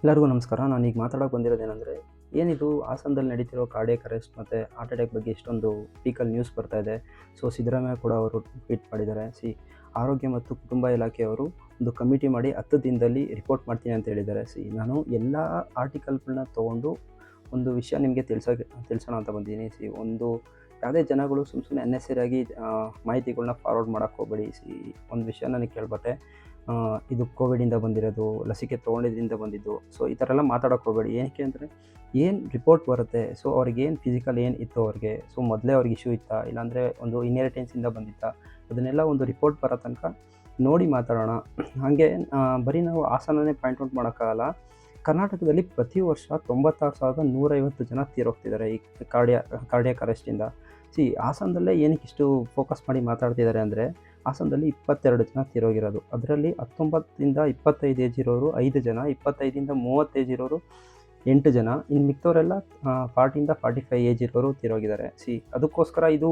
ಎಲ್ಲರಿಗೂ ನಮಸ್ಕಾರ. ನಾನೀಗ ಮಾತಾಡೋಕೆ ಬಂದಿರೋದೇನೆಂದರೆ, ಏನಿದು ಹಾಸನದಲ್ಲಿ ನಡೀತಿರೋ ಕಾರ್ಡಿಯಾಕ್ ಅರೆಸ್ಟ್ ಮತ್ತು ಹಾರ್ಟ್ ಅಟ್ಯಾಕ್ ಬಗ್ಗೆ ಇಷ್ಟೊಂದು ಪೀಕಲ್ಲಿ ನ್ಯೂಸ್ ಬರ್ತಾ ಇದೆ. ಸೊ ಸಿದ್ದರಾಮಯ್ಯ ಕೂಡ ಅವರು ಟ್ವೀಟ್ ಮಾಡಿದ್ದಾರೆ. ಆರೋಗ್ಯ ಮತ್ತು ಕುಟುಂಬ ಇಲಾಖೆಯವರು ಒಂದು ಕಮಿಟಿ ಮಾಡಿ 10 ದಿನದಲ್ಲಿ ರಿಪೋರ್ಟ್ ಮಾಡ್ತೀನಿ ಅಂತ ಹೇಳಿದ್ದಾರೆ. ನಾನು ಎಲ್ಲ ಆರ್ಟಿಕಲ್ಗಳನ್ನ ತೊಗೊಂಡು ಒಂದು ವಿಷಯ ನಿಮಗೆ ತಿಳಿಸೋಣ ಅಂತ ಬಂದಿದ್ದೀನಿ. ಒಂದು ಯಾವುದೇ ಜನಗಳು ಸುಮ್ಮನೆ ಅನ್ನೆಸರಿಯಾಗಿ ಮಾಹಿತಿಗಳನ್ನ ಫಾರ್ವರ್ಡ್ ಮಾಡೋಕ್ಕೆ ಹೋಗಬೇಡಿ. ಒಂದು ವಿಷಯ ನನಗೆ ಕೇಳ್ಪಟ್ಟೆ, ಇದು ಕೋವಿಡಿಂದ ಬಂದಿರೋದು, ಲಸಿಕೆ ತೊಗೊಂಡಿದ್ದರಿಂದ ಬಂದಿದ್ದು. ಸೊ ಈ ಥರ ಎಲ್ಲ ಮಾತಾಡೋಕ್ಕೆ ಹೋಗಬೇಡಿ. ಏನಕ್ಕೆ ಅಂದರೆ, ಏನು ರಿಪೋರ್ಟ್ ಬರುತ್ತೆ, ಸೊ ಅವ್ರಿಗೇನು ಫಿಸಿಕಲ್ ಏನು ಇತ್ತು ಅವ್ರಿಗೆ, ಸೊ ಮೊದಲೇ ಅವ್ರಿಗೆ ಇಶ್ಯೂ ಇತ್ತಾ, ಇಲ್ಲಾಂದರೆ ಒಂದು ಇನ್ಹೆರಿಟೆನ್ಸಿಂದ ಬಂದಿತ್ತಾ, ಅದನ್ನೆಲ್ಲ ಒಂದು ರಿಪೋರ್ಟ್ ಬರೋ ತನಕ ನೋಡಿ ಮಾತಾಡೋಣ. ಹಾಗೆ ಬರೀ ನಾವು ಹಾಸನನೇ ಪಾಯಿಂಟ್ ಔಟ್ ಮಾಡೋಕ್ಕಾಗಲ್ಲ. ಕರ್ನಾಟಕದಲ್ಲಿ ಪ್ರತಿ ವರ್ಷ 96,150 ಜನ ತೀರೋಗ್ತಿದ್ದಾರೆ ಈ ಕಾರ್ಡಿಯಾಕ್ ಅರೆಸ್ಟಿಂದ. ಹಾಸನದಲ್ಲೇ ಏನಕ್ಕೆ ಇಷ್ಟು ಫೋಕಸ್ ಮಾಡಿ ಮಾತಾಡ್ತಿದ್ದಾರೆ ಅಂದರೆ, ಹಾಸನದಲ್ಲಿ 22 ಜನ ತೀರೋಗಿರೋದು. ಅದರಲ್ಲಿ 19ಇಂದ 25 ಏಜ್ ಇರೋರು 5 ಜನ, 25ಇಂದ 30 ಏಜ್ ಇರೋರು 8 ಜನ, ಇನ್ನು ಮಿಕ್ಕವರೆಲ್ಲ 40ಇಂದ 45 ಏಜ್ ಇರೋರು ತೀರೋಗಿದ್ದಾರೆ. ಅದಕ್ಕೋಸ್ಕರ ಇದು